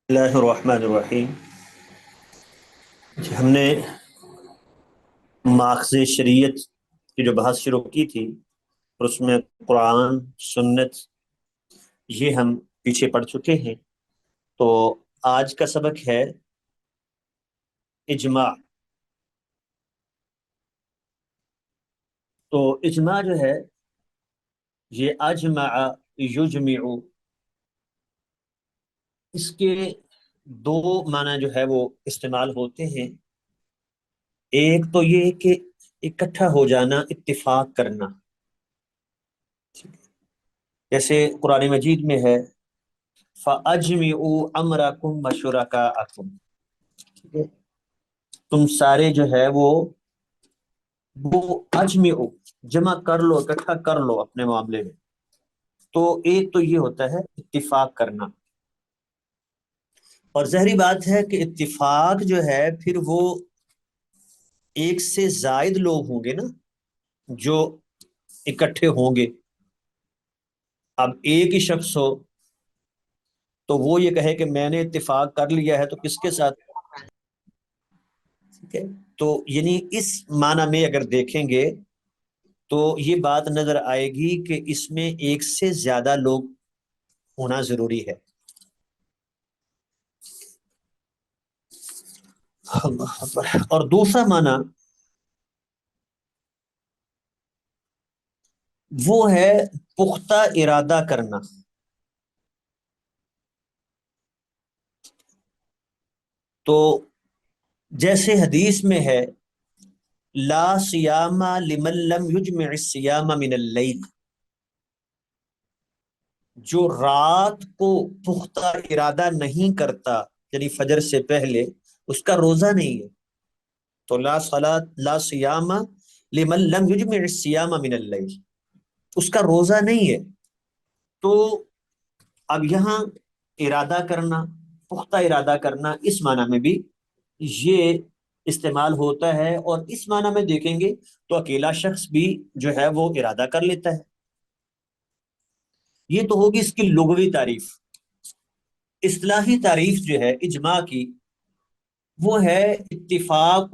اللہ الرحمن الرحیم۔ ہم نے ماخذ شریعت کی جو بحث شروع کی تھی اور اس میں قرآن سنت یہ ہم پیچھے پڑ چکے ہیں۔ تو آج کا سبق ہے اجماع۔ تو اجماع جو ہے یہ اجمع یجمع، اس کے دو معنی جو ہے وہ استعمال ہوتے ہیں۔ ایک تو یہ کہ اکٹھا ہو جانا، اتفاق کرنا، جیسے قرآن مجید میں ہے فَأَجْمِعُوا أَمْرَكُمْ وَشُرَكَاءَكُمْ، تم سارے جو ہے وہ اجمعوا، جمع کر لو، اکٹھا کر لو اپنے معاملے میں۔ تو ایک تو یہ ہوتا ہے اتفاق کرنا، اور ظاہری بات ہے کہ اتفاق جو ہے پھر وہ ایک سے زائد لوگ ہوں گے نا جو اکٹھے ہوں گے۔ اب ایک ہی شخص ہو تو وہ یہ کہے کہ میں نے اتفاق کر لیا ہے تو کس کے ساتھ؟ ٹھیک ہے، تو یعنی اس معنی میں اگر دیکھیں گے تو یہ بات نظر آئے گی کہ اس میں ایک سے زیادہ لوگ ہونا ضروری ہے۔ اللہ اکبر۔ اور دوسرا معنی وہ ہے پختہ ارادہ کرنا۔ تو جیسے حدیث میں ہے لا صیام لمن لم یجمع الصیام من اللیل، جو رات کو پختہ ارادہ نہیں کرتا یعنی فجر سے پہلے، اس کا روزہ نہیں ہے۔ تو لا صلاۃ لا صیام لمن لم یجمع الصیام من اللیل، اس کا روزہ نہیں ہے۔ تو اب یہاں ارادہ کرنا، پختہ ارادہ کرنا، اس معنی میں بھی یہ استعمال ہوتا ہے، اور اس معنی میں دیکھیں گے تو اکیلا شخص بھی جو ہے وہ ارادہ کر لیتا ہے۔ یہ تو ہوگی اس کی لغوی تعریف۔ اصطلاحی تعریف جو ہے اجماع کی وہ ہے اتفاق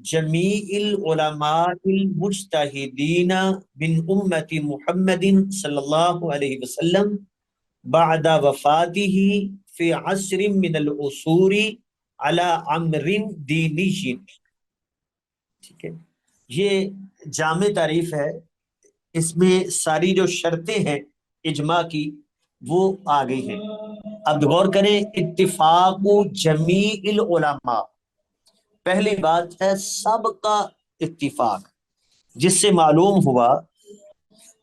جمیع العلماء المجتہدین من امت محمد صلی اللہ علیہ وسلم بعد وفاتہ فی عصر من العصور علی امر دینی۔ ٹھیک ہے، یہ جامع تعریف ہے، اس میں ساری جو شرطیں ہیں اجماع کی وہ آ گئی ہیں۔ اب غور کریں، اتفاق جمیع العلماء، پہلی بات ہے سب کا اتفاق، جس سے معلوم ہوا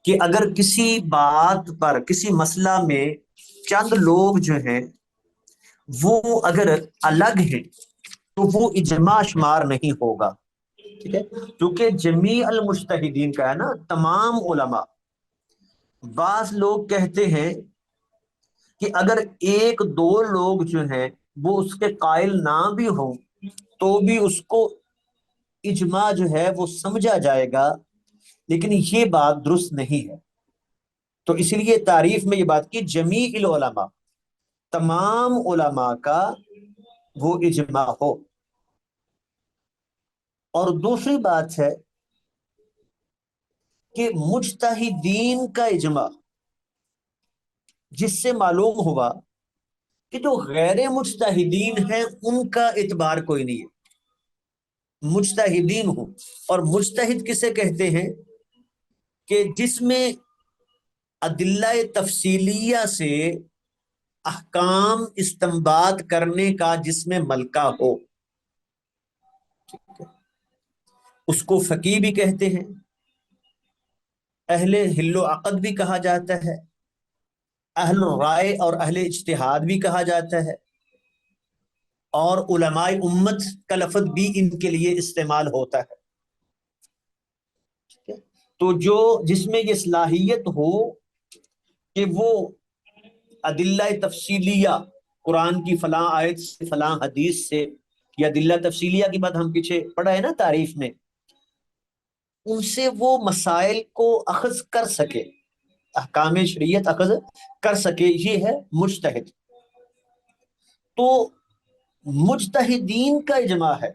کہ اگر کسی بات پر، کسی مسئلہ میں چند لوگ جو ہیں وہ اگر الگ ہیں تو وہ اجماع شمار نہیں ہوگا۔ ٹھیک ہے، کیونکہ جمیع المجتہدین کا ہے نا، تمام علماء۔ بعض لوگ کہتے ہیں کہ اگر ایک دو لوگ جو ہیں وہ اس کے قائل نہ بھی ہوں تو بھی اس کو اجماع جو ہے وہ سمجھا جائے گا، لیکن یہ بات درست نہیں ہے۔ تو اس لیے تعریف میں یہ بات کی جمیع العلماء، تمام علماء کا وہ اجماع ہو۔ اور دوسری بات ہے کہ مجتہدین کا اجماع، جس سے معلوم ہوا کہ جو غیر مجتہدین ہیں ان کا اعتبار کوئی نہیں ہے، مجتہدین ہوں۔ اور مجتہد کسے کہتے ہیں؟ کہ جس میں ادلہ تفصیلیہ سے احکام استنباط کرنے کا جس میں ملکہ ہو، اس کو فقیہ بھی کہتے ہیں، اہل حل و عقد بھی کہا جاتا ہے، اہل رائے اور اہل اجتہاد بھی کہا جاتا ہے، اور علماء امت کا لفظ بھی ان کے لیے استعمال ہوتا ہے۔ تو جس میں یہ صلاحیت ہو کہ وہ ادلہ تفصیلیہ، قرآن کی فلاں آیت سے، فلاں حدیث سے، یا ادلہ تفصیلیہ کی بات ہم پیچھے پڑھا ہے نا تعریف میں، ان سے وہ مسائل کو اخذ کر سکے، احکام شریعت اخذ کر سکے، یہ ہے مجتہد۔ تو مجتہدین کا اجماع ہے۔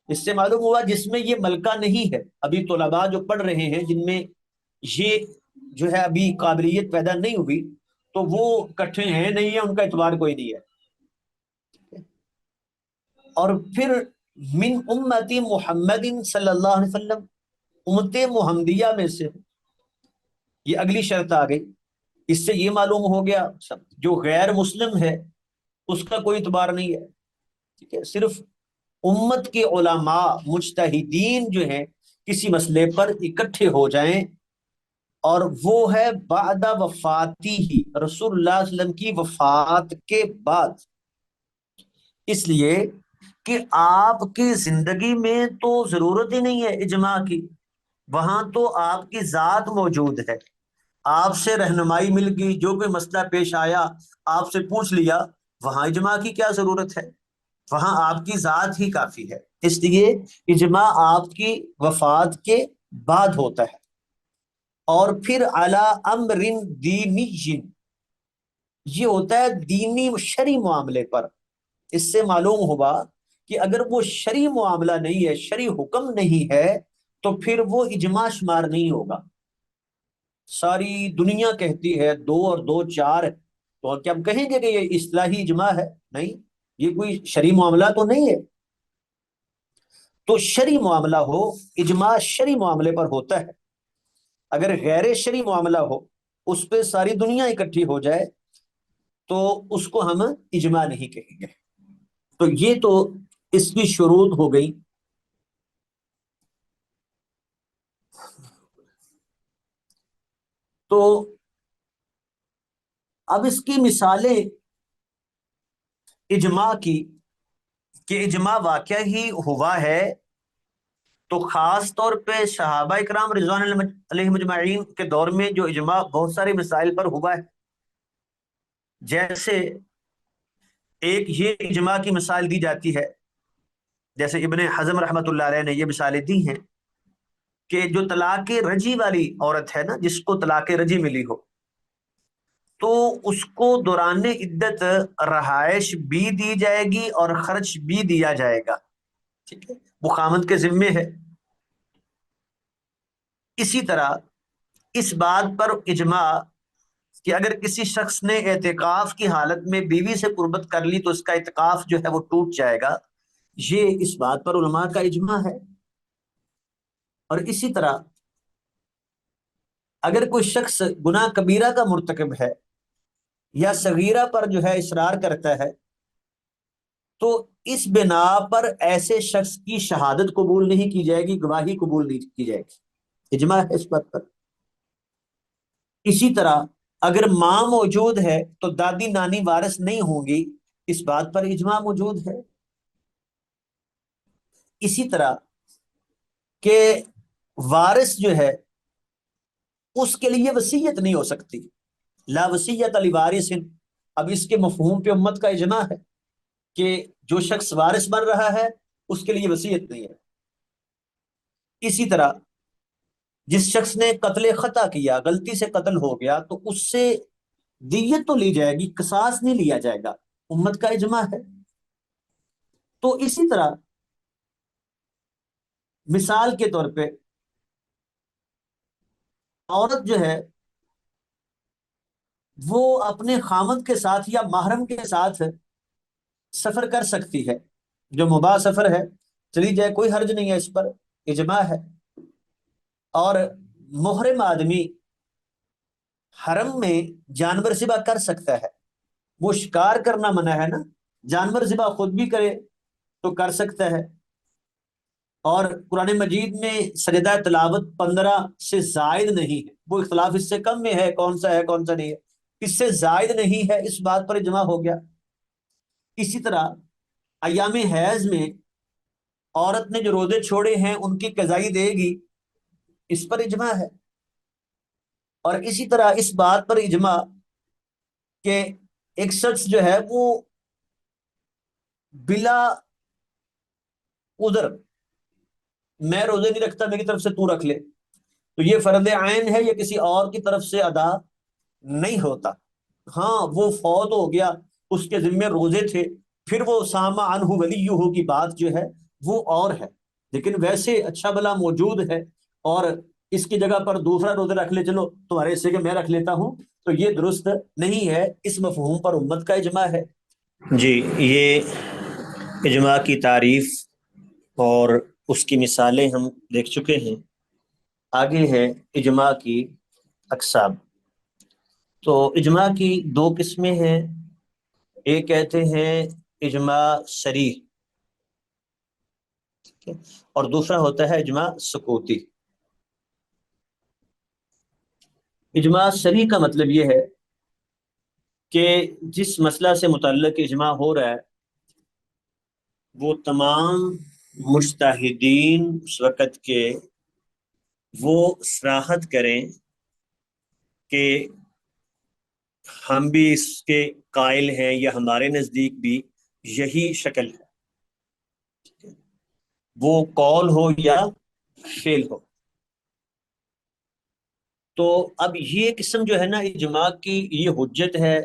اس سے معلوم ہوا جس میں یہ ملکہ نہیں ہے، ابھی طلباء جو پڑھ رہے ہیں جن میں یہ جو ہے ابھی قابلیت پیدا نہیں ہوئی، تو وہ کٹھے ہیں نہیں ہے، ان کا اعتبار کوئی نہیں ہے۔ اور پھر من امتی محمد صلی اللہ علیہ وسلم، امت محمدیہ میں سے، یہ اگلی شرط آ گئی۔ اس سے یہ معلوم ہو گیا جو غیر مسلم ہے اس کا کوئی اعتبار نہیں ہے، ٹھیک ہے، صرف امت کے علماء مجتہدین جو ہیں کسی مسئلے پر اکٹھے ہو جائیں، اور وہ ہے بعد وفاتی ہی، رسول اللہ صلی اللہ علیہ وسلم کی وفات کے بعد، اس لیے کہ آپ کی زندگی میں تو ضرورت ہی نہیں ہے اجماع کی، وہاں تو آپ کی ذات موجود ہے، آپ سے رہنمائی مل گئی، جو کوئی مسئلہ پیش آیا آپ سے پوچھ لیا، وہاں اجماع کی کیا ضرورت ہے، وہاں آپ کی ذات ہی کافی ہے۔ اس لیے اجماع آپ کی وفات کے بعد ہوتا ہے۔ اور پھر علی امر دینی، یہ ہوتا ہے دینی شرعی معاملے پر۔ اس سے معلوم ہوا کہ اگر وہ شرعی معاملہ نہیں ہے، شرعی حکم نہیں ہے، تو پھر وہ اجماع شمار نہیں ہوگا۔ ساری دنیا کہتی ہے دو اور دو چار، تو کیا ہم کہیں گے کہ یہ اصطلاحی اجماع ہے؟ نہیں، یہ کوئی شرعی معاملہ تو نہیں ہے۔ تو شرعی معاملہ ہو، اجماع شرعی معاملے پر ہوتا ہے۔ اگر غیر شرعی معاملہ ہو، اس پہ ساری دنیا اکٹھی ہو جائے، تو اس کو ہم اجماع نہیں کہیں گے۔ تو یہ تو اس کی شروط ہو گئی۔ تو اب اس کی مثالیں اجماع کی، کہ اجماع واقعہ ہی ہوا ہے، تو خاص طور پہ صحابہ اکرام رضوان علیہم اجمعین کے دور میں جو اجماع بہت ساری مسائل پر ہوا ہے، جیسے ایک یہ اجماع کی مثال دی جاتی ہے، جیسے ابن حزم رحمۃ اللہ علیہ نے یہ مثالیں دی ہیں، کہ جو طلاق رجی والی عورت ہے نا، جس کو طلاق رجی ملی ہو، تو اس کو دوران عدت رہائش بھی دی جائے گی اور خرچ بھی دیا جائے گا، ٹھیک ہے، وہ خامند کے ذمے ہے۔ اسی طرح اس بات پر اجماع کہ اگر کسی شخص نے اعتکاف کی حالت میں بیوی سے قربت کر لی تو اس کا اعتکاف جو ہے وہ ٹوٹ جائے گا، یہ اس بات پر علماء کا اجماع ہے۔ اور اسی طرح اگر کوئی شخص گناہ کبیرہ کا مرتکب ہے یا صغیرہ پر جو ہے اصرار کرتا ہے، تو اس بنا پر ایسے شخص کی شہادت قبول نہیں کی جائے گی، گواہی قبول نہیں کی جائے گی، اجماع ہے اس بات پر۔ اسی طرح اگر ماں موجود ہے تو دادی نانی وارث نہیں ہوں گی، اس بات پر اجماع موجود ہے۔ اسی طرح کہ وارث جو ہے اس کے لیے وصیت نہیں ہو سکتی، لا وصیت لوارث، اب اس کے مفہوم پہ امت کا اجماع ہے کہ جو شخص وارث بن رہا ہے اس کے لیے وصیت نہیں ہے۔ اسی طرح جس شخص نے قتل خطا کیا، غلطی سے قتل ہو گیا، تو اس سے دیت تو لی جائے گی، قصاص نہیں لیا جائے گا، امت کا اجماع ہے۔ تو اسی طرح مثال کے طور پہ عورت جو ہے وہ اپنے خامند کے ساتھ یا محرم کے ساتھ سفر کر سکتی ہے، جو مباح سفر ہے چلی جائے، کوئی حرج نہیں ہے، اس پر اجماع ہے۔ اور محرم آدمی حرم میں جانور ذبح کر سکتا ہے، وہ شکار کرنا منع ہے نا، جانور ذبح خود بھی کرے تو کر سکتا ہے۔ اور قرآن مجید میں سجدہ تلاوت 15 سے زائد نہیں ہے، وہ اختلاف اس سے کم میں ہے کون سا نہیں ہے، اس سے زائد نہیں ہے، اس بات پر اجماع ہو گیا۔ اسی طرح ایام حیض میں عورت نے جو روزے چھوڑے ہیں ان کی قضائی دے گی، اس پر اجماع ہے۔ اور اسی طرح اس بات پر اجماع کہ ایک شخص جو ہے وہ بلا عذر، میں روزے نہیں رکھتا میری طرف سے تو رکھ لے، تو یہ فرض عین ہے، یہ کسی اور کی طرف سے ادا نہیں ہوتا۔ ہاں وہ فوت ہو گیا، اس کے ذمے روزے تھے، پھر وہ سامع عنہ ولیہ کی بات جو ہے وہ اور ہے، لیکن ویسے اچھا بھلا موجود ہے اور اس کی جگہ پر دوسرا روزہ رکھ لے، چلو تمہارے حصے کے میں رکھ لیتا ہوں، تو یہ درست نہیں ہے۔ اس مفہوم پر امت کا اجماع ہے۔ جی، یہ اجماع کی تعریف اور اس کی مثالیں ہم دیکھ چکے ہیں۔ آگے ہے اجماع کی اقسام۔ تو اجماع کی دو قسمیں ہیں، ایک کہتے ہیں اجماع صریح اور دوسرا ہوتا ہے اجماع سکوتی۔ اجماع صریح کا مطلب یہ ہے کہ جس مسئلہ سے متعلق اجماع ہو رہا ہے وہ تمام مجتہدین اس وقت کے وہ صراحت کریں کہ ہم بھی اس کے قائل ہیں یا ہمارے نزدیک بھی یہی شکل ہے، وہ قول ہو یا فعل ہو۔ تو اب یہ قسم جو ہے نا اجماع کی، یہ حجت ہے،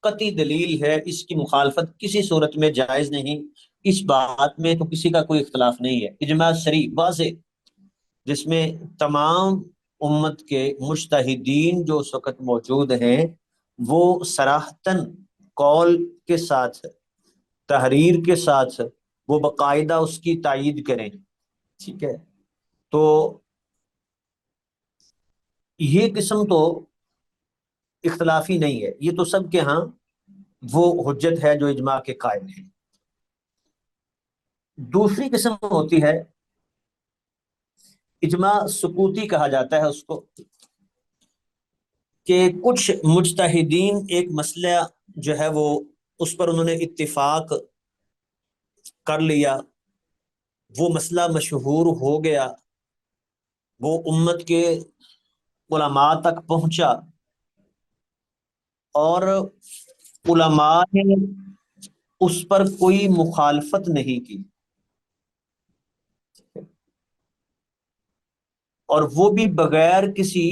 قطعی دلیل ہے، اس کی مخالفت کسی صورت میں جائز نہیں، اس بات میں تو کسی کا کوئی اختلاف نہیں ہے۔ اجماع صریح واضح، جس میں تمام امت کے مجتہدین جو اس وقت موجود ہیں وہ صراحتاً قول کے ساتھ، تحریر کے ساتھ وہ باقاعدہ اس کی تائید کریں، ٹھیک ہے۔ تو یہ قسم تو اختلافی نہیں ہے، یہ تو سب کے ہاں وہ حجت ہے جو اجماع کے قائل ہیں۔ دوسری قسم ہوتی ہے اجماع سکوتی، کہا جاتا ہے اس کو، کہ کچھ مجتہدین ایک مسئلہ جو ہے وہ اس پر انہوں نے اتفاق کر لیا، وہ مسئلہ مشہور ہو گیا، وہ امت کے علماء تک پہنچا اور علماء نے اس پر کوئی مخالفت نہیں کی، اور وہ بھی بغیر کسی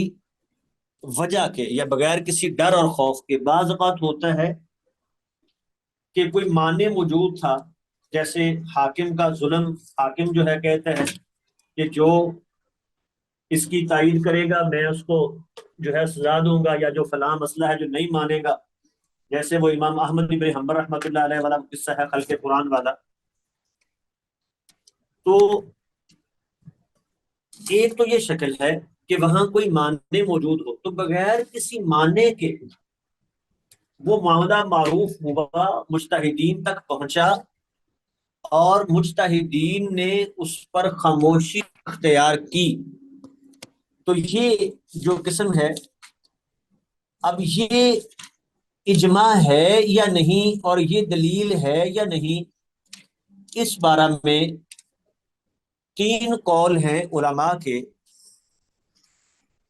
وجہ کے یا بغیر کسی ڈر اور خوف کے۔ بعض اوقات ہوتا ہے کہ کوئی معنی موجود تھا، جیسے حاکم کا ظلم، حاکم جو ہے کہتا ہے کہ جو اس کی تائید کرے گا میں اس کو جو ہے سزا دوں گا، یا جو فلاں مسئلہ ہے جو نہیں مانے گا، جیسے وہ امام احمد بن حنبل رحمۃ اللہ علیہ والا قصہ ہے خلق قرآن والا۔ تو ایک تو یہ شکل ہے کہ وہاں کوئی معنی موجود ہو تو بغیر کسی معنی کے وہ معاملہ معروف ہوا، مجتہدین تک پہنچا اور مجتہدین نے اس پر خاموشی اختیار کی، تو یہ جو قسم ہے، اب یہ اجماع ہے یا نہیں اور یہ دلیل ہے یا نہیں، اس بارے میں تین قول ہیں علماء کے۔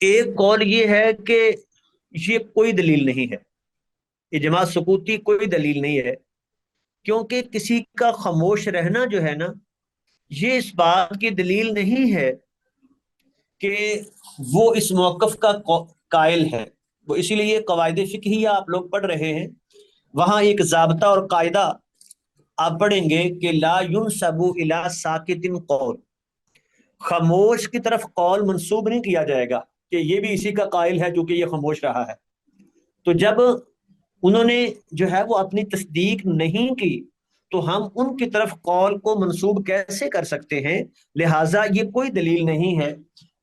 ایک قول یہ ہے کہ یہ کوئی دلیل نہیں ہے، اجماع سکوتی کوئی دلیل نہیں ہے، کیونکہ کسی کا خاموش رہنا جو ہے نا یہ اس بات کی دلیل نہیں ہے کہ وہ اس موقف کا قائل ہے۔ وہ اسی لیے قواعد فقہیہ آپ لوگ پڑھ رہے ہیں، وہاں ایک ضابطہ اور قاعدہ آپ پڑھیں گے کہ لا ينسب الی ساکت قول، خاموش کی طرف قول منسوب نہیں کیا جائے گا کہ یہ بھی اسی کا قائل ہے چونکہ یہ خاموش رہا ہے۔ تو جب انہوں نے جو ہے وہ اپنی تصدیق نہیں کی تو ہم ان کی طرف قول کو منسوب کیسے کر سکتے ہیں؟ لہٰذا یہ کوئی دلیل نہیں ہے۔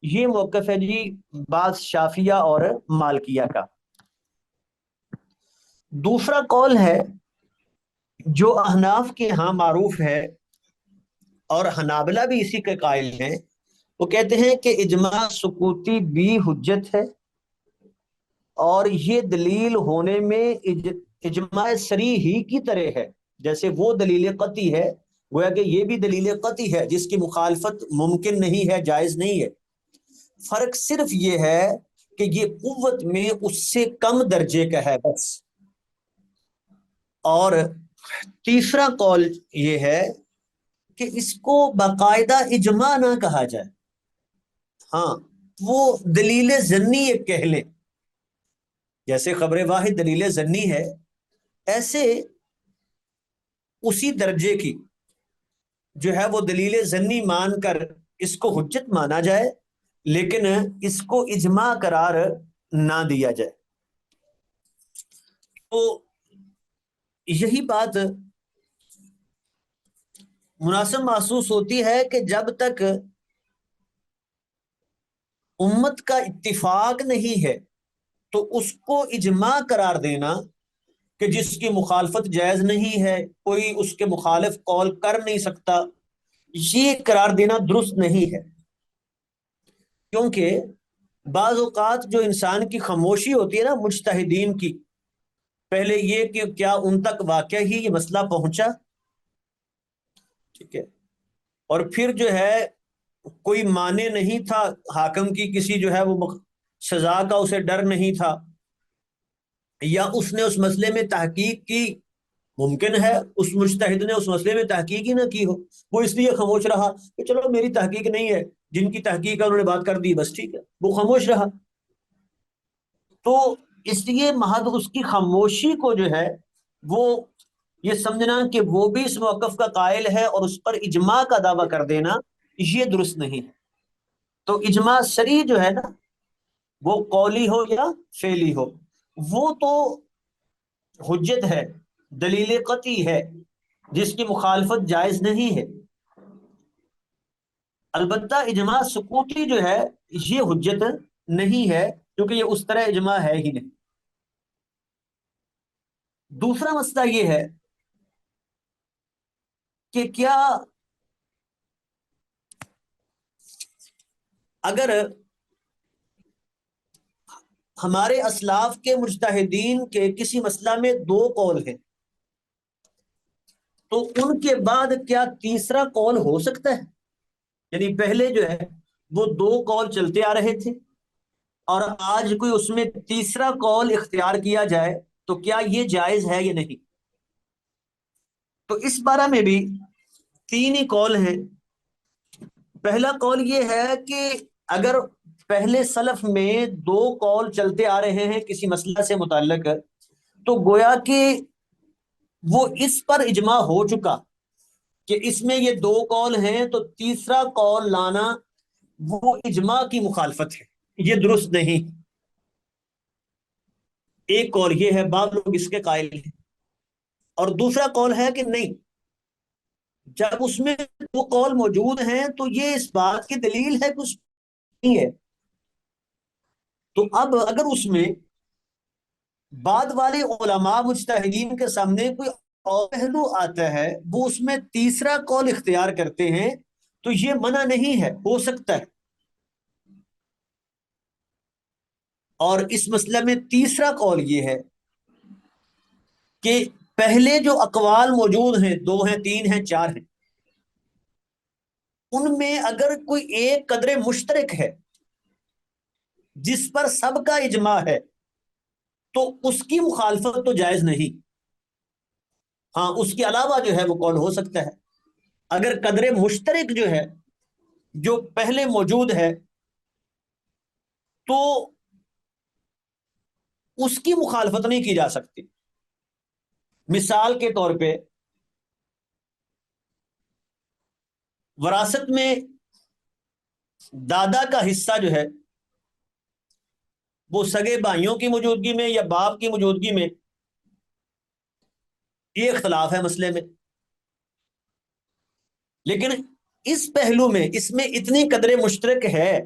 یہ موقف ہے جی بعض شافعیہ اور مالکیہ کا۔ دوسرا قول ہے جو احناف کے ہاں معروف ہے اور حنابلہ بھی اسی کے قائل ہیں، وہ کہتے ہیں کہ اجماع سکوتی بھی حجت ہے اور یہ دلیل ہونے میں اجماع صریح ہی کی طرح ہے، جیسے وہ دلیل قطعی ہے، گویا کہ یہ بھی دلیل قطعی ہے جس کی مخالفت ممکن نہیں ہے، جائز نہیں ہے۔ فرق صرف یہ ہے کہ یہ قوت میں اس سے کم درجے کا ہے بس۔ اور تیسرا قول یہ ہے کہ اس کو باقاعدہ اجماع نہ کہا جائے، ہاں وہ دلیل ظنی ایک کہہ لیں، جیسے خبر واحد دلیل ظنی ہے، ایسے اسی درجے کی جو ہے وہ دلیل ظنی مان کر اس کو حجت مانا جائے، لیکن اس کو اجماع قرار نہ دیا جائے۔ تو یہی بات مناسب محسوس ہوتی ہے کہ جب تک امت کا اتفاق نہیں ہے تو اس کو اجماع قرار دینا کہ جس کی مخالفت جائز نہیں ہے، کوئی اس کے مخالف قول کر نہیں سکتا، یہ قرار دینا درست نہیں ہے۔ کیونکہ بعض اوقات جو انسان کی خاموشی ہوتی ہے نا مجتہدین کی، پہلے یہ کہ کیا ان تک واقع ہی یہ مسئلہ پہنچا، ٹھیک ہے، اور پھر جو ہے کوئی معنی نہیں تھا حاکم کی کسی جو ہے وہ سزا کا، اسے ڈر نہیں تھا، یا اس نے اس مسئلے میں تحقیق کی، ممکن ہے اس مجتہد نے اس مسئلے میں تحقیق ہی نہ کی ہو، وہ اس لیے خاموش رہا کہ چلو میری تحقیق نہیں ہے، جن کی تحقیق ہے انہوں نے بات کر دی، بس ٹھیک ہے، وہ خاموش رہا۔ تو اس لیے محض اس کی خاموشی کو جو ہے وہ یہ سمجھنا کہ وہ بھی اس موقف کا قائل ہے اور اس پر اجماع کا دعویٰ کر دینا، یہ درست نہیں ہے۔ تو اجماع صریح جو ہے نا، وہ قولی ہو یا فعلی ہو، وہ تو حجت ہے، دلیل قطعی ہے، جس کی مخالفت جائز نہیں ہے۔ البتہ اجماع سکوتی جو ہے یہ حجت نہیں ہے، کیونکہ یہ اس طرح اجماع ہے ہی نہیں۔ دوسرا مسئلہ یہ ہے کہ کیا اگر ہمارے اسلاف کے مجتہدین کے کسی مسئلہ میں دو قول ہیں تو ان کے بعد کیا تیسرا قول ہو سکتا ہے؟ یعنی پہلے جو ہے وہ دو قول چلتے آ رہے تھے اور آج کوئی اس میں تیسرا قول اختیار کیا جائے تو کیا یہ جائز ہے یا نہیں؟ تو اس بارے میں بھی تین ہی قول ہیں۔ پہلا قول یہ ہے کہ اگر پہلے سلف میں دو قول چلتے آ رہے ہیں کسی مسئلہ سے متعلق، تو گویا کہ وہ اس پر اجماع ہو چکا کہ اس میں یہ دو قول ہیں، تو تیسرا قول لانا وہ اجماع کی مخالفت ہے، یہ درست نہیں۔ ایک قول یہ ہے، بعض لوگ اس کے قائل ہیں، اور دوسرا قول ہے کہ نہیں، جب اس میں دو قول موجود ہیں تو یہ اس بات کی دلیل ہے کہ اس نہیں ہے، تو اب اگر اس میں بعد والے علماء مجتہدین کے سامنے کوئی اور پہلو آتا ہے، وہ اس میں تیسرا قول اختیار کرتے ہیں، تو یہ منع نہیں ہے، ہو سکتا ہے۔ اور اس مسئلہ میں تیسرا قول یہ ہے کہ پہلے جو اقوال موجود ہیں، دو ہیں، تین ہیں، چار ہیں، ان میں اگر کوئی ایک قدر مشترک ہے جس پر سب کا اجماع ہے تو اس کی مخالفت تو جائز نہیں، ہاں اس کے علاوہ جو ہے وہ قول ہو سکتا ہے۔ اگر قدر مشترک جو ہے جو پہلے موجود ہے تو اس کی مخالفت نہیں کی جا سکتی۔ مثال کے طور پہ وراثت میں دادا کا حصہ جو ہے وہ سگے بھائیوں کی موجودگی میں یا باپ کی موجودگی میں، یہ اختلاف ہے مسئلے میں، لیکن اس پہلو میں اس میں اتنی قدر مشترک ہے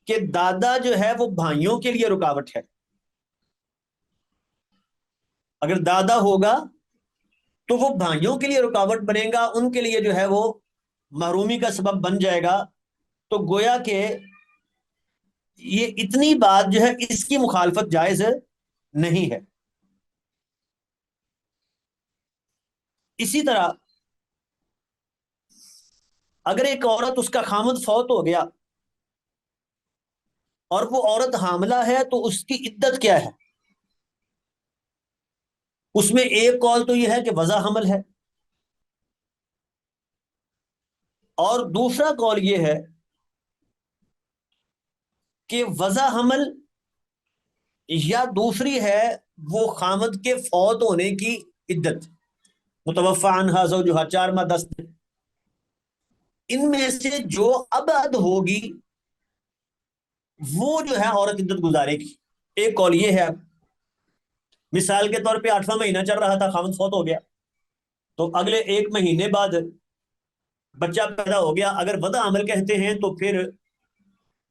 کہ دادا جو ہے وہ بھائیوں کے لیے رکاوٹ ہے۔ اگر دادا ہوگا تو وہ بھائیوں کے لیے رکاوٹ بنے گا، ان کے لیے جو ہے وہ محرومی کا سبب بن جائے گا، تو گویا کہ یہ اتنی بات جو ہے اس کی مخالفت جائز نہیں ہے۔ اسی طرح اگر ایک عورت، اس کا خامد فوت ہو گیا اور وہ عورت حاملہ ہے، تو اس کی عدت کیا ہے؟ اس میں ایک قول تو یہ ہے کہ وضع حمل ہے، اور دوسرا قول یہ ہے کہ وضع حمل یا دوسری ہے وہ خامد کے فوت ہونے کی عدت، متوفی عنہا زوجہا 4 ماہ 10 دن، ان میں سے جو ابعد ہوگی وہ جو ہے عورت عدت گزارے گی۔ ایک قول یہ ہے، مثال کے طور پہ 8واں مہینہ چل رہا تھا، خامد فوت ہو گیا، تو اگلے 1 مہینے بعد بچہ پیدا ہو گیا، اگر وضع عمل کہتے ہیں تو پھر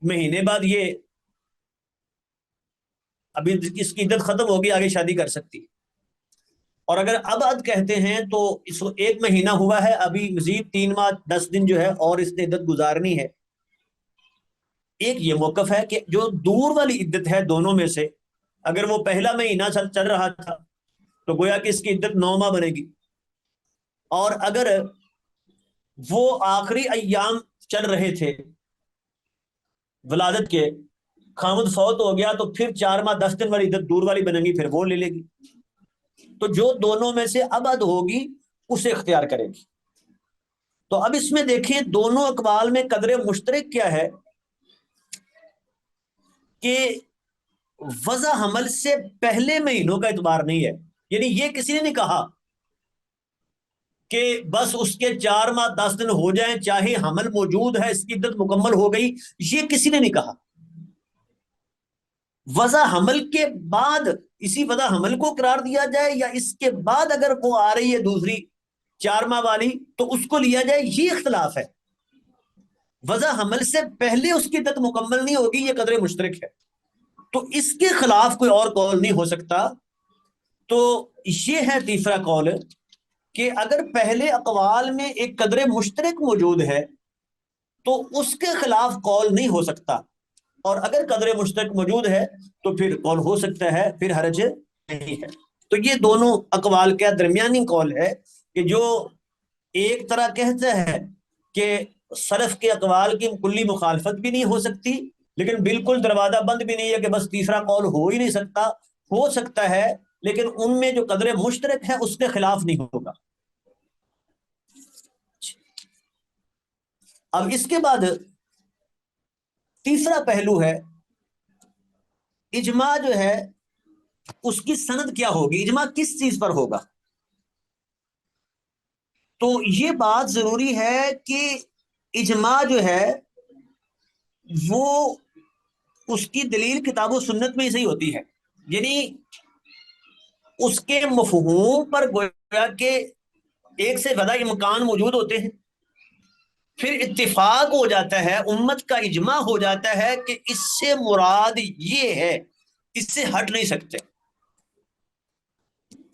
مہینے بعد یہ ابھی اس کی عدت ختم ہوگی، آگے شادی کر سکتی۔ اور اگر ابعد کہتے ہیں تو اس کو 1 مہینہ ہوا ہے، ابھی مزید 3 ماہ 10 دن جو ہے اور اس نے عدت گزارنی ہے۔ ایک یہ موقف ہے کہ جو دور والی عدت ہے دونوں میں سے، اگر وہ پہلا مہینہ چل رہا تھا تو گویا کہ اس کی عدت 9 ماہ بنے گی، اور اگر وہ آخری ایام چل رہے تھے ولادت کے، خامد فوت ہو گیا، تو پھر 4 ماہ 10 دن والی عدت دور والی بنے گی، پھر وہ لے لے گی۔ تو جو دونوں میں سے ابعد ہوگی اسے اختیار کرے گی۔ تو اب اس میں دیکھیں دونوں اقوال میں قدر مشترک کیا ہے کہ وضع حمل سے پہلے مہینوں کا اعتبار نہیں ہے، یعنی یہ کسی نے نہیں کہا کہ بس اس کے 4 ماہ 10 دن ہو جائیں چاہے حمل موجود ہے اس کی عدت مکمل ہو گئی، یہ کسی نے نہیں کہا۔ وضع حمل کے بعد اسی وضع حمل کو قرار دیا جائے یا اس کے بعد اگر وہ آ رہی ہے دوسری 4 ماہ والی تو اس کو لیا جائے، یہ اختلاف ہے۔ وضع حمل سے پہلے اس کی عدت مکمل نہیں ہوگی، یہ قدر مشترک ہے، تو اس کے خلاف کوئی اور قول نہیں ہو سکتا۔ تو یہ ہے تیسرا قول کہ اگر پہلے اقوال میں ایک قدر مشترک موجود ہے تو اس کے خلاف قول نہیں ہو سکتا، اور اگر قدر مشترک موجود ہے تو پھر قول ہو سکتا ہے، پھر حرج نہیں ہے۔ تو یہ دونوں اقوال کا درمیانی قول ہے کہ جو ایک طرح کہتا ہے کہ سلف کے اقوال کی کلی مخالفت بھی نہیں ہو سکتی، لیکن بالکل دروازہ بند بھی نہیں ہے کہ بس تیسرا قول ہو ہی نہیں سکتا، ہو سکتا ہے لیکن ان میں جو قدر مشترک ہے اس کے خلاف نہیں ہوگا۔ اب اس کے بعد تیسرا پہلو ہے اجماع جو ہے اس کی سند کیا ہوگی، اجماع کس چیز پر ہوگا۔ تو یہ بات ضروری ہے کہ اجماع جو ہے وہ اس کی دلیل کتاب و سنت میں ہی صحیح ہوتی ہے، یعنی اس کے مفہوم پر گویا کہ ایک سے زیادہ امکان موجود ہوتے ہیں، پھر اتفاق ہو جاتا ہے، امت کا اجماع ہو جاتا ہے کہ اس سے مراد یہ ہے، اس سے ہٹ نہیں سکتے۔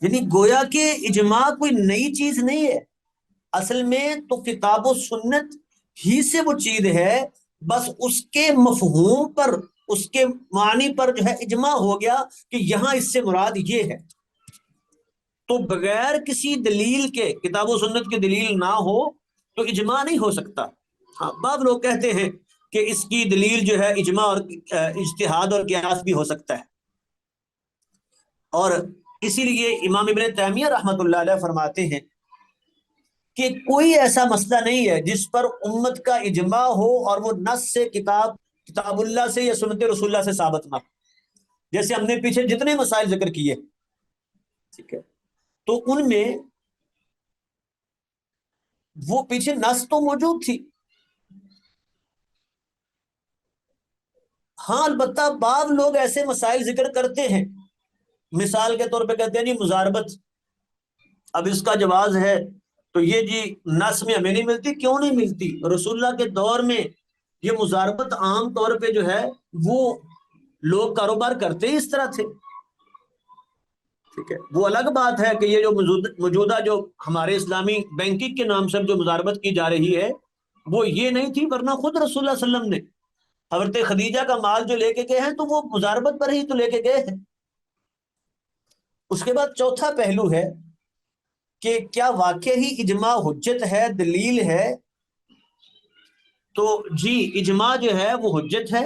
یعنی گویا کہ اجماع کوئی نئی چیز نہیں ہے، اصل میں تو کتاب و سنت ہی سے وہ چیز ہے، بس اس کے مفہوم پر، اس کے معنی پر جو ہے اجماع ہو گیا کہ یہاں اس سے مراد یہ ہے۔ تو بغیر کسی دلیل کے، کتاب و سنت کی دلیل نہ ہو تو اجماع نہیں ہو سکتا۔ ہاں بعض لوگ کہتے ہیں کہ اس کی دلیل جو ہے اجماع اور اجتہاد اور قیاس بھی ہو سکتا ہے، اور اسی لیے امام ابن تیمیہ رحمۃ اللہ علیہ فرماتے ہیں کہ کوئی ایسا مسئلہ نہیں ہے جس پر امت کا اجماع ہو اور وہ نص سے، کتاب اللہ سے یا سنت رسول اللہ سے ثابت نہ ہو۔ جیسے ہم نے پیچھے جتنے مسائل ذکر کیے، ٹھیک ہے، تو ان میں وہ پیچھے نص تو موجود تھی، ہاں البتہ بعض لوگ ایسے مسائل ذکر کرتے ہیں، مثال کے طور پہ کہتے ہیں جی مزاربت، اب اس کا جواز ہے تو یہ جی نص میں ہمیں نہیں ملتی، کیوں نہیں ملتی؟ رسول اللہ کے دور میں یہ مزاربت عام طور پہ جو ہے وہ لوگ کاروبار کرتے ہی اس طرح تھے، ٹھیک ہے۔ وہ الگ بات ہے کہ یہ جو موجودہ جو ہمارے اسلامی بینکنگ کے نام سے جو مزاربت کی جا رہی ہے وہ یہ نہیں تھی، ورنہ خود رسول اللہ صلی اللہ علیہ وسلم نے حضرت خدیجہ کا مال جو لے کے گئے ہیں تو وہ مزاربت پر ہی تو لے کے گئے ہیں۔ اس کے بعد چوتھا پہلو ہے کہ کیا واقعی اجماع حجت ہے، دلیل ہے؟ تو جی اجماع جو ہے وہ حجت ہے،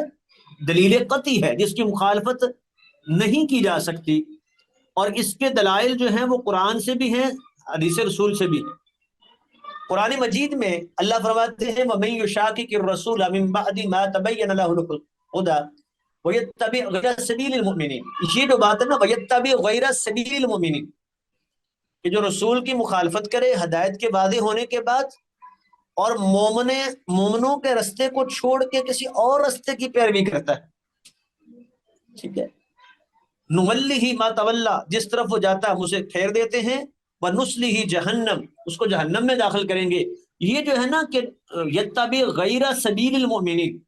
دلیل قطعی ہے جس کی مخالفت نہیں کی جا سکتی، اور اس کے دلائل جو ہیں وہ قرآن سے بھی ہیں، حدیث رسول سے بھی ہیں۔ قرآن مجید میں اللہ فرماتے ہیں وَمَن يُشَاقِقِ الرَّسُولَ مِن بَعْدِ مَا تَبَيَّنَ لَهُ الْهُدَىٰ وَيَتَّبِعْ غَيْرَ سَبِيلِ الْمُؤْمِنِينَ، یہ جو بات ہے نا وَيَتَّبِعْ غَيْرَ سَبِيلِ الْمُؤْمِنِينَ، کہ جو رسول کی مخالفت کرے ہدایت کے واضح ہونے کے بعد، اور مومنوں کے رستے کو چھوڑ کے کسی اور رستے کی پیروی کرتا ہے، ٹھیک ہے، نُوَلِّهِ مَا تَوَلَّى، جس طرف وہ جاتا ہے ہم اسے پھیر دیتے ہیں، وَنُصْلِهِ جہنم، اس کو جہنم میں داخل کریں گے۔ یہ جو ہے نا کہ یتبع غیر سبیل المؤمنین،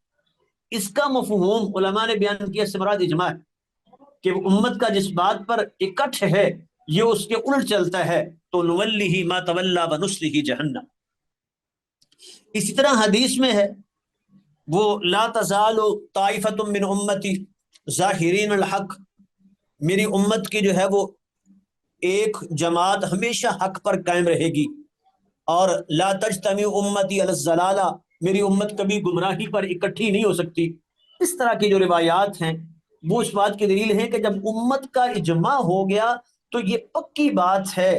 اس کا مفہوم علماء نے بیان کیا، سے مراد اجماع ہے کہ امت کا جس بات پر اکٹھ ہے یہ اس کے الٹ چلتا ہے، تو نُوَلِّهِ مَا تَوَلَّى وَنُصْلِهِ جہنم۔ اسی طرح حدیث میں ہے وہ لا تزال طائفۃ من امتی ظاہرین الحق، میری امت کی جو ہے وہ ایک جماعت ہمیشہ حق پر قائم رہے گی، اور لا تجتمع امتی علی الضلالہ، میری امت کبھی گمراہی پر اکٹھی نہیں ہو سکتی۔ اس طرح کی جو روایات ہیں وہ اس بات کی دلیل ہے کہ جب امت کا اجماع ہو گیا تو یہ پکی بات ہے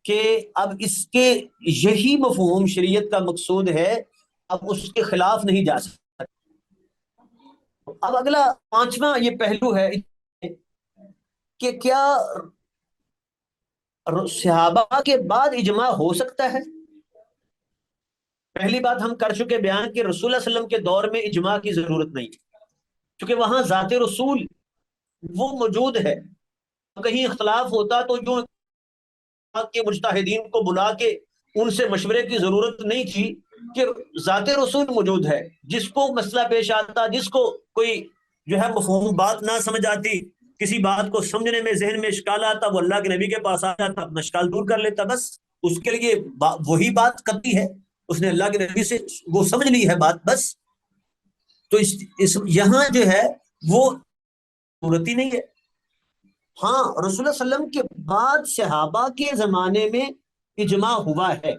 کہ اب اس کے یہی مفہوم شریعت کا مقصود ہے، اب اس کے خلاف نہیں جا سکتا۔ اب اگلا پانچواں یہ پہلو ہے کہ کیا صحابہ کے بعد اجماع ہو سکتا ہے؟ پہلی بات ہم کر چکے بیان کہ رسول اللہ علیہ وسلم کے دور میں اجماع کی ضرورت نہیں، کیونکہ وہاں ذات رسول وہ موجود ہے۔ کہیں اختلاف ہوتا تو جو کے مجتہدین کو بلا کے ان سے مشورے کی ضرورت نہیں تھی، کہ ذات رسول موجود ہے، جس کو مسئلہ پیش آتا، جس کو کوئی جو ہے مفہوم بات نہ سمجھ آتی، کسی بات کو سمجھنے میں ذہن میں اشکال آتا، وہ اللہ کے نبی کے پاس آ جاتا، اپنا اشکال دور کر لیتا، بس اس کے لیے وہی بات قطعی ہے، اس نے اللہ کے نبی سے وہ سمجھ لی ہے بات، بس۔ تو یہاں جو ہے وہ ضرورت ہی نہیں ہے۔ ہاں رسول اللہ صلی اللہ علیہ وسلم کے بعد صحابہ کے زمانے میں اجماع ہوا ہے،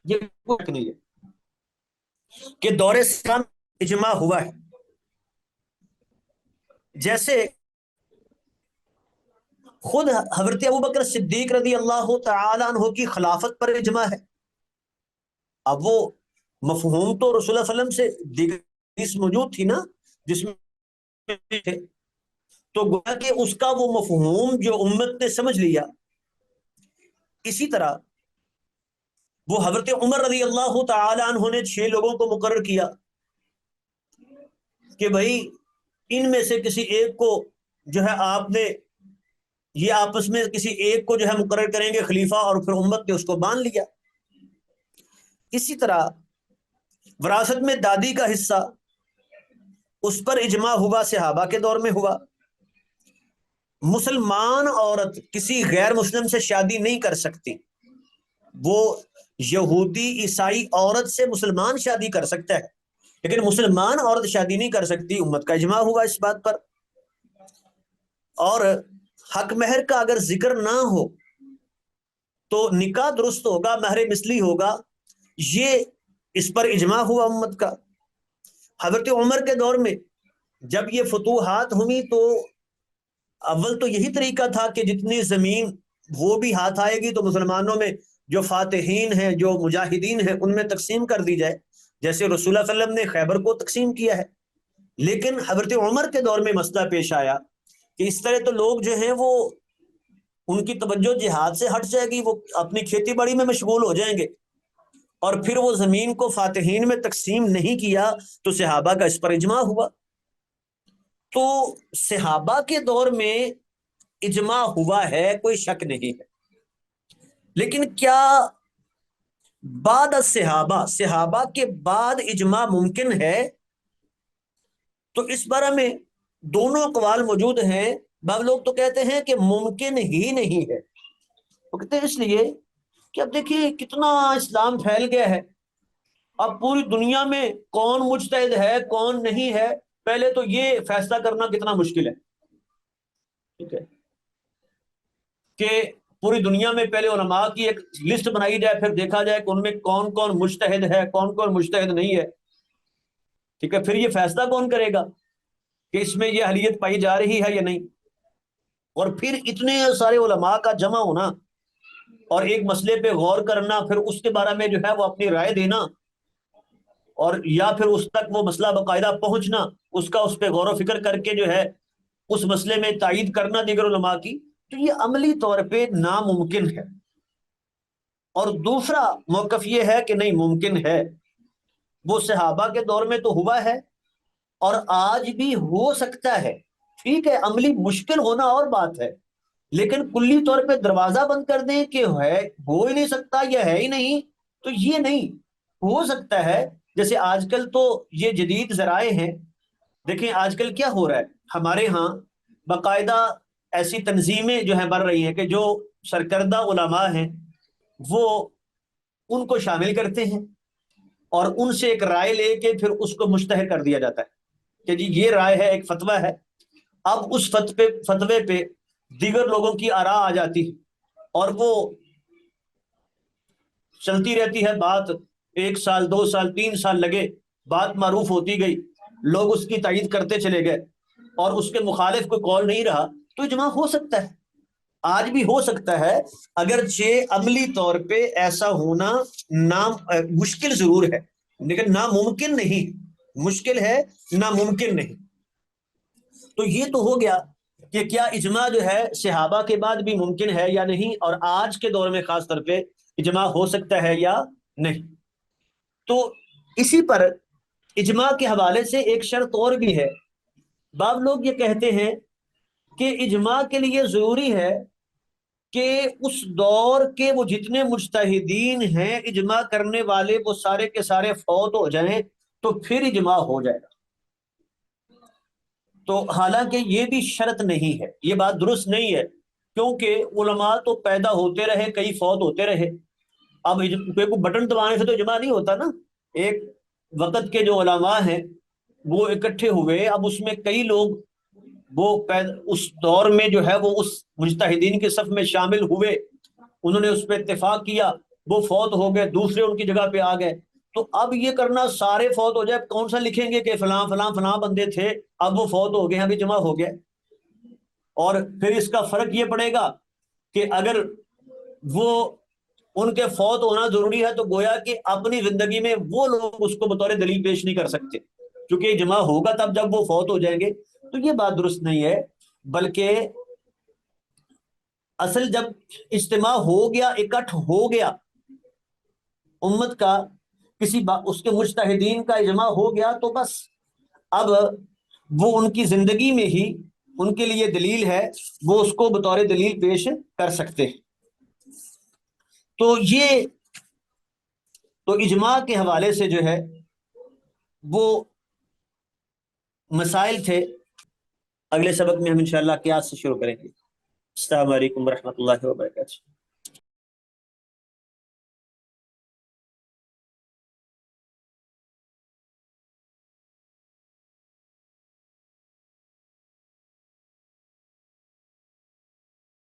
یہ کوئی شک نہیں ہے کہ دور اسلام اجماع ہوا ہے۔ جیسے خود حضرت ابوبکر صدیق رضی اللہ تعالی عنہ کی خلافت پر اجماع ہے۔ اب وہ مفہوم تو رسول اللہ صلی اللہ علیہ وسلم سے دیگر حدیث موجود تھی نا جس میں تھے، تو گویا کہ اس کا وہ مفہوم جو امت نے سمجھ لیا۔ اسی طرح وہ حضرت عمر رضی اللہ تعالی عنہ نے 6 لوگوں کو مقرر کیا کہ بھائی ان میں سے کسی ایک کو جو ہے آپ نے، یہ آپس میں کسی ایک کو جو ہے مقرر کریں گے خلیفہ، اور پھر امت نے اس کو مان لیا۔ اسی طرح وراثت میں دادی کا حصہ، اس پر اجماع ہوا، صحابہ کے دور میں ہوا۔ مسلمان عورت کسی غیر مسلم سے شادی نہیں کر سکتی، وہ یہودی عیسائی عورت سے مسلمان شادی کر سکتا ہے، لیکن مسلمان عورت شادی نہیں کر سکتی، امت کا اجماع ہوا اس بات پر۔ اور حق مہر کا اگر ذکر نہ ہو تو نکاح درست ہوگا، مہر مثلی ہوگا، یہ اس پر اجماع ہوا امت کا۔ حضرت عمر کے دور میں جب یہ فتوحات ہوئی تو اول تو یہی طریقہ تھا کہ جتنی زمین وہ بھی ہاتھ آئے گی تو مسلمانوں میں جو فاتحین ہیں، جو مجاہدین ہیں، ان میں تقسیم کر دی جائے، جیسے رسول اللہ صلی اللہ علیہ وسلم نے خیبر کو تقسیم کیا ہے۔ لیکن حضرت عمر کے دور میں مسئلہ پیش آیا کہ اس طرح تو لوگ جو ہیں وہ ان کی توجہ جہاد سے ہٹ جائے گی، وہ اپنی کھیتی باڑی میں مشغول ہو جائیں گے، اور پھر وہ زمین کو فاتحین میں تقسیم نہیں کیا، تو صحابہ کا اس پر اجماع ہوا۔ تو صحابہ کے دور میں اجماع ہوا ہے، کوئی شک نہیں ہے، لیکن کیا بعد صحابہ کے بعد اجماع ممکن ہے؟ تو اس بارے میں دونوں اقوال موجود ہیں۔ بعض لوگ تو کہتے ہیں کہ ممکن ہی نہیں ہے، وہ کہتے ہیں اس لیے کہ اب دیکھیے کتنا اسلام پھیل گیا ہے، اب پوری دنیا میں کون مجتہد ہے کون نہیں ہے، پہلے تو یہ فیصلہ کرنا کتنا مشکل ہے، ٹھیک ہے، کہ پوری دنیا میں پہلے علماء کی ایک لسٹ بنائی جائے، پھر دیکھا جائے کہ ان میں کون کون مجتہد ہے کون کون مجتہد نہیں ہے، ٹھیک ہے، پھر یہ فیصلہ کون کرے گا کہ اس میں یہ اہلیت پائی جا رہی ہے یا نہیں؟ اور پھر اتنے سارے علماء کا جمع ہونا اور ایک مسئلے پہ غور کرنا، پھر اس کے بارے میں جو ہے وہ اپنی رائے دینا، اور یا پھر اس تک وہ مسئلہ باقاعدہ پہنچنا، اس کا اس پہ غور و فکر کر کے جو ہے اس مسئلے میں تائید کرنا دیگر علماء کی، تو یہ عملی طور پہ ناممکن ہے۔ اور دوسرا موقف یہ ہے کہ نہیں، ممکن ہے، وہ صحابہ کے دور میں تو ہوا ہے اور آج بھی ہو سکتا ہے۔ ٹھیک ہے، عملی مشکل ہونا اور بات ہے، لیکن کلی طور پہ دروازہ بند کر دیں کہ ہے، ہو ہی نہیں سکتا، یہ ہے ہی نہیں، تو یہ نہیں ہو سکتا ہے۔ جیسے آج کل تو یہ جدید ذرائع ہیں، دیکھیں آج کل کیا ہو رہا ہے، ہمارے ہاں باقاعدہ ایسی تنظیمیں جو ہیں بن رہی ہیں کہ جو سرکردہ علماء ہیں وہ ان کو شامل کرتے ہیں اور ان سے ایک رائے لے کے پھر اس کو مشتہر کر دیا جاتا ہے کہ جی یہ رائے ہے، ایک فتویٰ ہے۔ اب اس فتوے پہ دیگر لوگوں کی آراء آ جاتی ہے اور وہ چلتی رہتی ہے بات، 1 سال 2 سال 3 سال لگے، بات معروف ہوتی گئی، لوگ اس کی تائید کرتے چلے گئے اور اس کے مخالف کوئی قول نہیں رہا، تو اجماع ہو سکتا ہے، آج بھی ہو سکتا ہے، اگرچہ عملی طور پہ ایسا ہونا مشکل ضرور ہے لیکن ناممکن نہیں، مشکل ہے ناممکن نہیں۔ تو یہ تو ہو گیا کہ کیا اجماع جو ہے صحابہ کے بعد بھی ممکن ہے یا نہیں، اور آج کے دور میں خاص طور پہ اجماع ہو سکتا ہے یا نہیں۔ تو اسی پر اجماع کے حوالے سے ایک شرط اور بھی ہے، بعض لوگ یہ کہتے ہیں کہ اجماع کے لیے ضروری ہے کہ اس دور کے وہ جتنے مجتہدین ہیں اجماع کرنے والے، وہ سارے کے سارے فوت ہو جائیں تو پھر اجماع ہو جائے گا۔ تو حالانکہ یہ بھی شرط نہیں ہے، یہ بات درست نہیں ہے، کیونکہ علماء تو پیدا ہوتے رہے، کئی فوت ہوتے رہے، اب کوئی بٹن دبانے سے تو اجماع نہیں ہوتا نا۔ ایک وقت کے جو علماء ہیں وہ اکٹھے ہوئے، اب اس میں کئی لوگ وہ اس دور میں جو ہے وہ اس مجتہدین کے صف میں شامل ہوئے، انہوں نے اس پہ اتفاق کیا، وہ فوت ہو گئے، دوسرے ان کی جگہ پہ آ گئے، تو اب یہ کرنا سارے فوت ہو جائے، کون سا لکھیں گے کہ فلاں فلاں فلاں بندے تھے اب وہ فوت ہو گئے، ابھی جمع ہو گئے۔ اور پھر اس کا فرق یہ پڑے گا کہ اگر وہ ان کے فوت ہونا ضروری ہے تو گویا کہ اپنی زندگی میں وہ لوگ اس کو بطور دلیل پیش نہیں کر سکتے، کیونکہ جمع ہوگا تب جب وہ فوت ہو جائیں گے، تو یہ بات درست نہیں ہے۔ بلکہ اصل جب اجتماع ہو گیا، اکٹھ ہو گیا امت کا، اس کے مجتہدین کا اجماع ہو گیا، تو بس اب وہ ان کی زندگی میں ہی ان کے لیے دلیل ہے، وہ اس کو بطور دلیل پیش کر سکتے ہیں۔ تو اجماع کے حوالے سے جو ہے وہ مسائل تھے، اگلے سبق میں ہم انشاءاللہ قیاس سے شروع کریں گے۔ السلام علیکم ورحمۃ اللہ وبرکاتہ۔